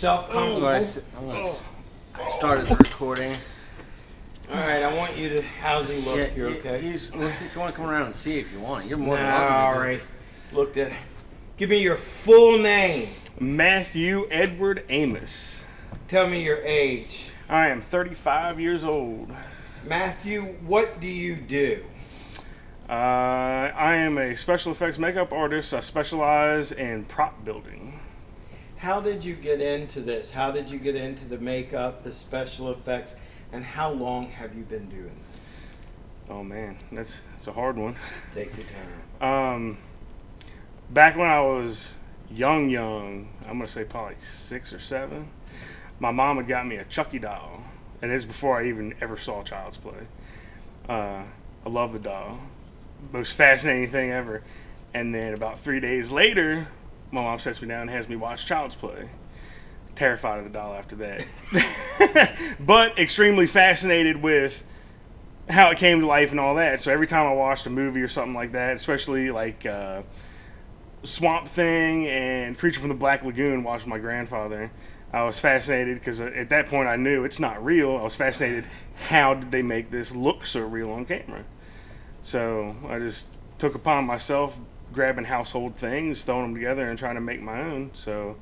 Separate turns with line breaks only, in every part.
yourself comfortable.
I'm going to start the recording.
All right, I want you to. How's he look? You're okay?
If you want to come around and see if you want, you're more than
Nah,
welcome.
all right. Looked at. Give me your full name.
Matthew Edward Amos.
Tell me your age.
I am 35 years old.
Matthew, what do you do?
I am a special effects makeup artist. I specialize in prop building.
How did you get into this? How did you get into the makeup, the special effects, and how long have you been doing this?
Oh man, that's a hard one.
Take your time.
Back when I was young, I'm gonna say probably 6 or 7. My mom had got me a Chucky doll, and this is before I even ever saw Child's Play. I love the doll, most fascinating thing ever. And then about 3 days later, my mom sets me down and has me watch Child's Play. Terrified of the doll after that, but extremely fascinated with how it came to life and all that. So every time I watched a movie or something like that, especially like Swamp Thing and Creature from the Black Lagoon, watched my grandfather, I was fascinated because at that point I knew it's not real. I was fascinated, how did they make this look so real on camera? So I just took upon myself grabbing household things, throwing them together, and trying to make my own. So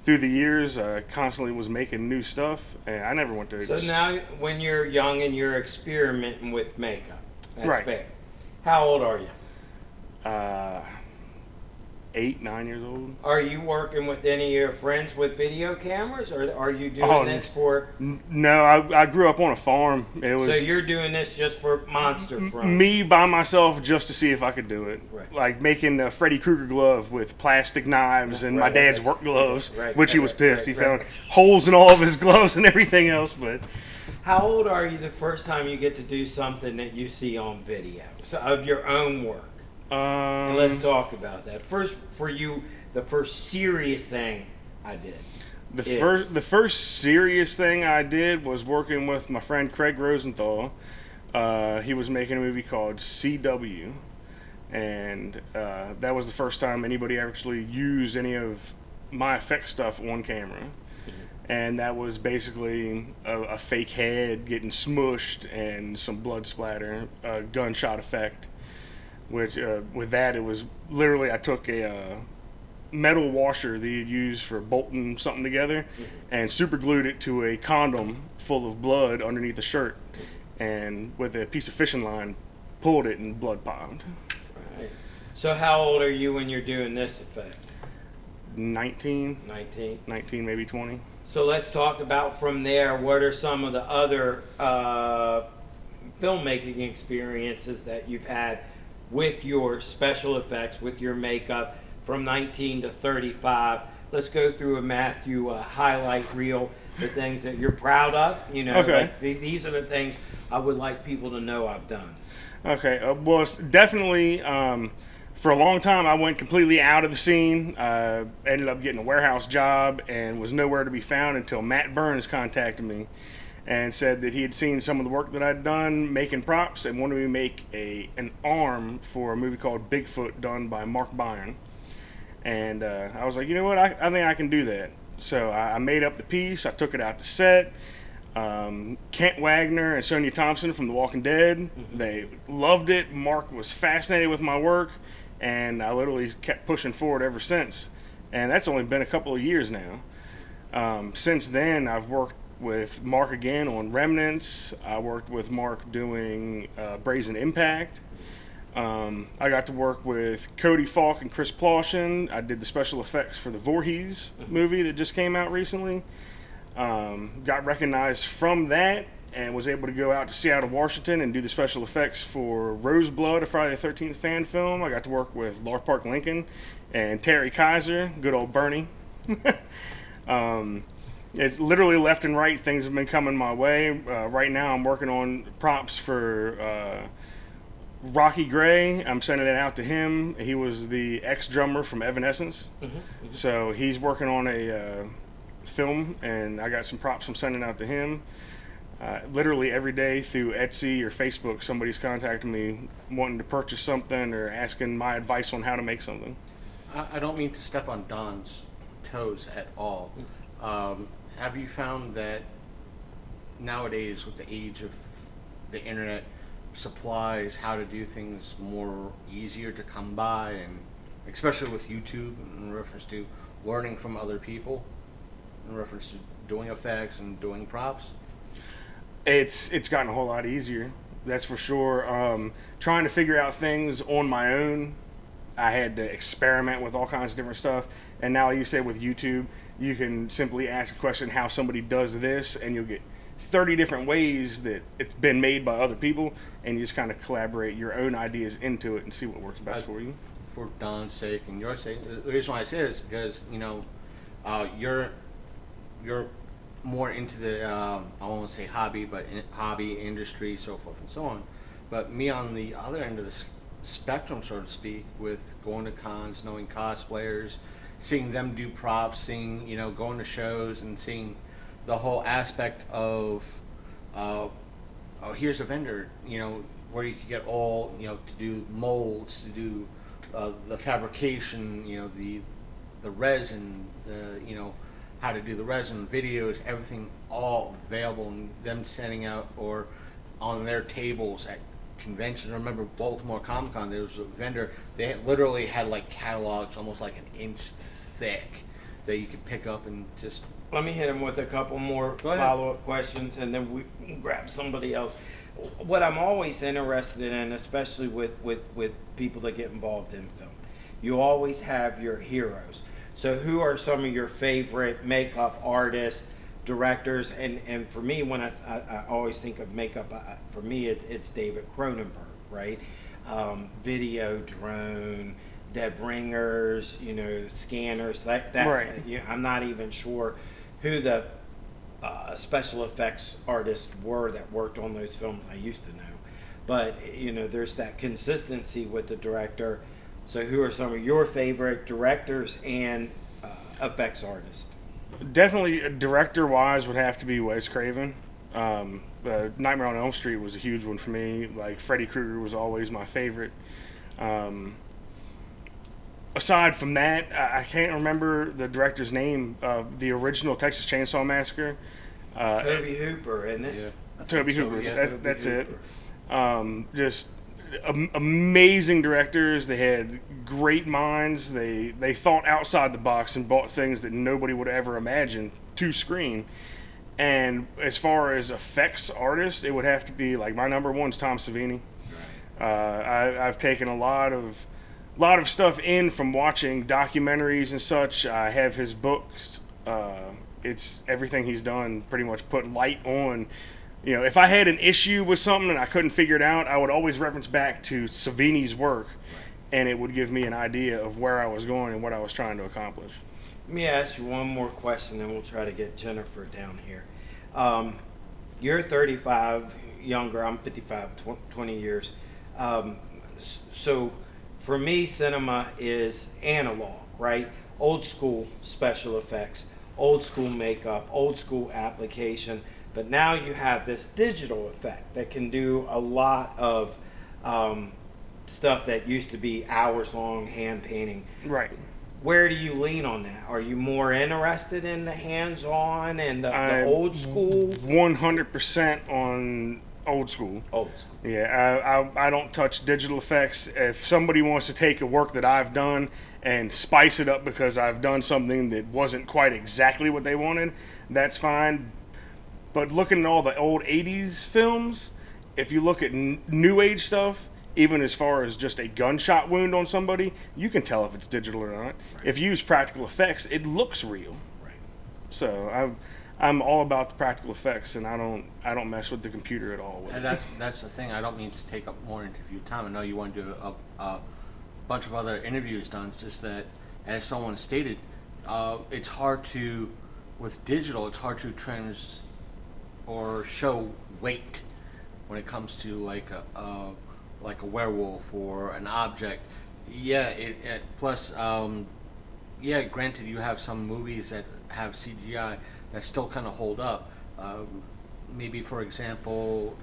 through the years, I constantly was making new stuff, and I never went to...
So now, when you're young and you're experimenting with makeup, that's
right.
fair. How old are you?
8, 9 years old.
Are you working with any of your friends with video cameras, or are you doing this for...
No, I grew up on a farm. It was...
So you're doing this just for monster fun?
Me by myself, just to see if I could do it.
Right.
Like making a Freddy Krueger glove with plastic knives and my dad's work gloves, which he was pissed. He found holes in all of his gloves and everything else. But
how old are you the first time you get to do something that you see on video, so of your own work? And let's talk about that. First, for you, the first serious thing I did.
The first serious thing I did was working with my friend Craig Rosenthal. He was making a movie called CW, and that was the first time anybody actually used any of my effect stuff on camera. And that was basically a fake head getting smushed and some blood splatter, a gunshot effect. Which with that, it was literally, I took a metal washer that you'd use for bolting something together and super glued it to a condom full of blood underneath the shirt, and with a piece of fishing line pulled it and blood popped.
Right. So how old are you when you're doing this effect?
19, maybe 20.
So let's talk about from there, what are some of the other filmmaking experiences that you've had with your special effects, with your makeup, from 19 to 35. Let's go through a Matthew highlight reel, the things that you're proud of. You know,
okay.
Like these are the things I would like people to know I've done.
Okay, well, it's definitely, for a long time, I went completely out of the scene. Ended up getting a warehouse job and was nowhere to be found until Matt Burns contacted me and said that he had seen some of the work that I'd done making props and wanted me to make an arm for a movie called Bigfoot done by Mark Byron. And I was like, you know what, I think I can do that. So I made up the piece, I took it out to set. Kent Wagner and Sonia Thompson from The Walking Dead, they loved it. Mark was fascinated with my work, and I literally kept pushing forward ever since. And that's only been a couple of years now. Since then, I've worked with Mark again on Remnants. I worked with Mark doing Brazen Impact. I got to work with Cody Falk and Chris Ploshin. I did the special effects for the Voorhees movie that just came out recently. Got recognized from that and was able to go out to Seattle, Washington and do the special effects for Roseblood, a Friday the 13th fan film. I got to work with Lark Park Lincoln and Terry Kaiser, good old Bernie. It's literally left and right. Things have been coming my way. Right now I'm working on props for Rocky Gray. I'm sending it out to him. He was the ex-drummer from Evanescence. So he's working on a film, and I got some props I'm sending out to him. Literally every day through Etsy or Facebook, somebody's contacting me wanting to purchase something or asking my advice on how to make something.
I don't mean to step on Don's toes at all, Have you found that nowadays, with the age of the internet, supplies how to do things more easier to come by, and especially with YouTube in reference to learning from other people, in reference to doing effects and doing props?
It's gotten a whole lot easier. That's for sure. Trying to figure out things on my own, I had to experiment with all kinds of different stuff. And now, like you said, with YouTube, you can simply ask a question how somebody does this, and you'll get 30 different ways that it's been made by other people, and you just kind of collaborate your own ideas into it and see what works best for you.
For Don's sake and your sake, the reason why I say this is because you're more into the I won't say hobby, but hobby industry, so forth and so on. But me on the other end of the spectrum, so to speak, with going to cons, knowing cosplayers, seeing them do props, seeing going to shows and seeing the whole aspect of oh, here's a vendor where you could get all to do molds, to do the fabrication, the resin, how to do the resin, videos, everything all available, and them sending out or on their tables at conventions. I remember Baltimore Comic Con, there was a vendor, they literally had like catalogs almost like an inch thick that you could pick up and just...
Let me hit him with a couple more follow-up questions, and then we can grab somebody else. What I'm always interested in, especially with people that get involved in film, you always have your heroes. So who are some of your favorite makeup artists, directors? And for me, when I always think of makeup, for me it's David Cronenberg, right? Video drone, Dead Ringers, scanners, that
Right.
I'm not even sure who the special effects artists were that worked on those films. I used to know, but there's that consistency with the director. So who are some of your favorite directors and effects artists?
Definitely, director-wise, would have to be Wes Craven. Nightmare on Elm Street was a huge one for me. Like, Freddy Krueger was always my favorite. Aside from that, I can't remember the director's name of the original Texas Chainsaw Massacre.
Tobe Hooper, isn't it?
Yeah.
Tobe
So,
Hooper.
yeah.
That's it.
Hooper.
Just amazing directors. They had great minds. They thought outside the box and brought things that nobody would ever imagine to screen. And as far as effects artists, it would have to be like my number one's Tom Savini. I've taken a lot of stuff in from watching documentaries and such. I have his books. It's everything he's done pretty much put light on. If I had an issue with something and I couldn't figure it out, I would always reference back to Savini's work, and it would give me an idea of where I was going and what I was trying to accomplish.
Let me ask you one more question, and we'll try to get Jennifer down here. You're 35, younger. I'm 55, 20 years. So for me, cinema is analog, right? Old school special effects, old school makeup, old school application. But now you have this digital effect that can do a lot of stuff that used to be hours long hand painting.
Right.
Where do you lean on that? Are you more interested in the hands-on and the old school?
100% on old school.
Old school.
Yeah, I don't touch digital effects. If somebody wants to take a work that I've done and spice it up because I've done something that wasn't quite exactly what they wanted, that's fine. But looking at all the old 80s films, if you look at new age stuff, even as far as just a gunshot wound on somebody, you can tell if it's digital or not. Right. If you use practical effects, it looks real.
Right.
So I'm all about the practical effects, and I don't mess with the computer at all.
And that's the thing. I don't mean to take up more interview time. I know you want to do a bunch of other interviews done. It's just that, as someone stated, it's hard to, with digital, it's hard to or show weight when it comes to like a werewolf or an object. Yeah, plus, granted, you have some movies that have CGI that still kind of hold up. Maybe, for example,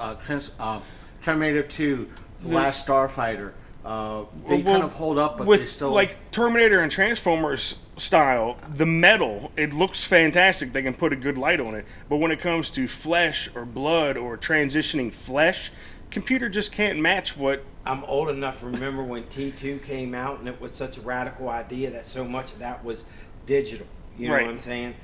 Terminator 2, The Last Starfighter. They kind of hold up, but
with
they still...
like Terminator and Transformers, style, the metal, it looks fantastic. They can put a good light on it. But when it comes to flesh or blood or transitioning flesh, computer just can't match what.
I'm old enough to remember when T2 came out, and it was such a radical idea that so much of that was digital. You know
Right.
what I'm saying?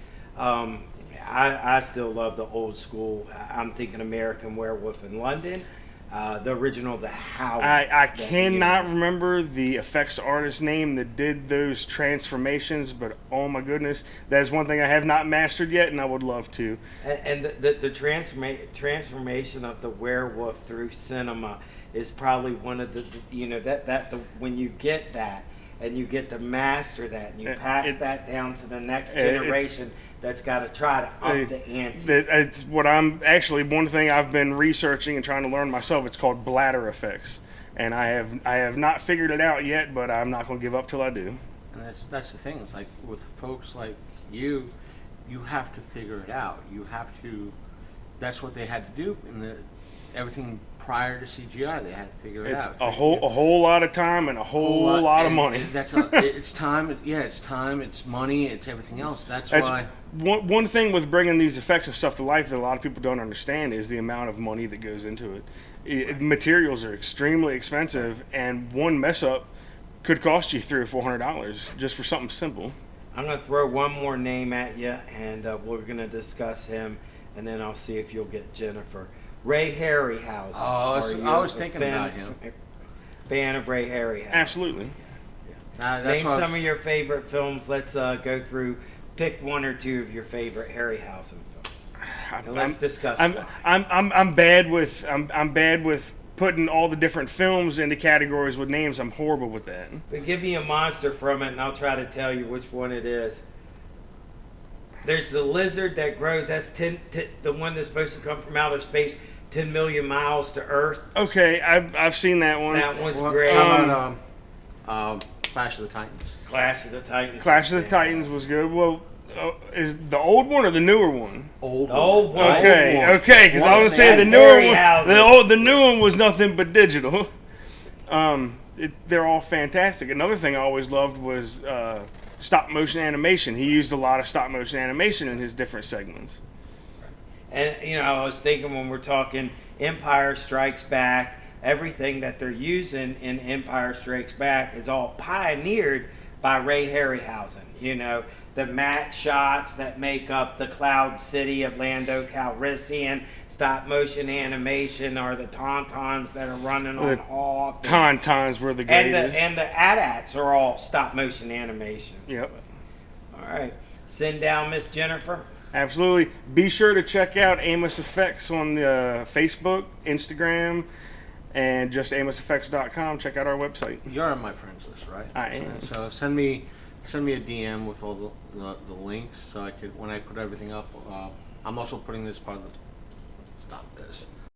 I still love the old school. I'm thinking American Werewolf in London, the original, the Howl.
I cannot remember the effects artist's name that did those transformations, but oh my goodness, that is one thing I have not mastered yet, and I would love to.
And the transformation of the werewolf through cinema is probably one of the when you get that and you get to master that and you pass that down to the next generation that's got to try to up the ante.
It's what I'm actually, one thing I've been researching and trying to learn myself. It's called bladder effects, and I have not figured it out yet, but I'm not going to give up till I do.
And that's the thing. It's like with folks like you have to figure it out. You have to. That's what they had to do in everything prior to CGI. They had to figure it out.
A whole lot of time and a whole lot of money.
It's time. Yeah, it's time. It's money. It's everything else. That's why.
One thing with bringing these effects and stuff to life that a lot of people don't understand is the amount of money that goes into it. Materials are extremely expensive, and one mess up could cost you $300 or $400 just for something simple.
I'm going to throw one more name at you, and we're going to discuss him, and then I'll see if you'll get Jennifer. Ray Harryhausen.
Oh, I was thinking about him.
Fan of Ray Harryhausen.
Absolutely.
Name some of your favorite films. Let's go through. Pick one or two of your favorite Harryhausen films. And let's discuss.
I'm bad with putting all the different films into categories with names. I'm horrible with that.
But give me a monster from it, and I'll try to tell you which one it is. There's the lizard that grows. That's the one that's supposed to come from outer space, 10 million miles to Earth.
Okay, I've seen that one.
That one's great.
How about Clash of the Titans?
Clash of the Titans.
Clash of the Titans was good. Well, is the old one or the newer one?
Old one.
Okay, because I was saying the newer one. The new one was nothing but digital. They're all fantastic. Another thing I always loved was stop motion animation. He used a lot of stop motion animation in his different segments.
And I was thinking when we're talking Empire Strikes Back, everything that they're using in Empire Strikes Back is all pioneered by Ray Harryhausen. The matte shots that make up the Cloud City of Lando Calrissian, stop motion animation, or the Tauntauns that are running on off.
Tauntauns were the greatest.
And the AT-ATs are all stop motion animation.
Yep.
All right. Send down Miss Jennifer.
Absolutely. Be sure to check out Amos Effects on the Facebook, Instagram, and just amoseffects.com. Check out our website.
You're on my friends list, right?
I am.
So send me a DM with all the links so I could, when I put everything up. I'm also putting this part of the. Stop this.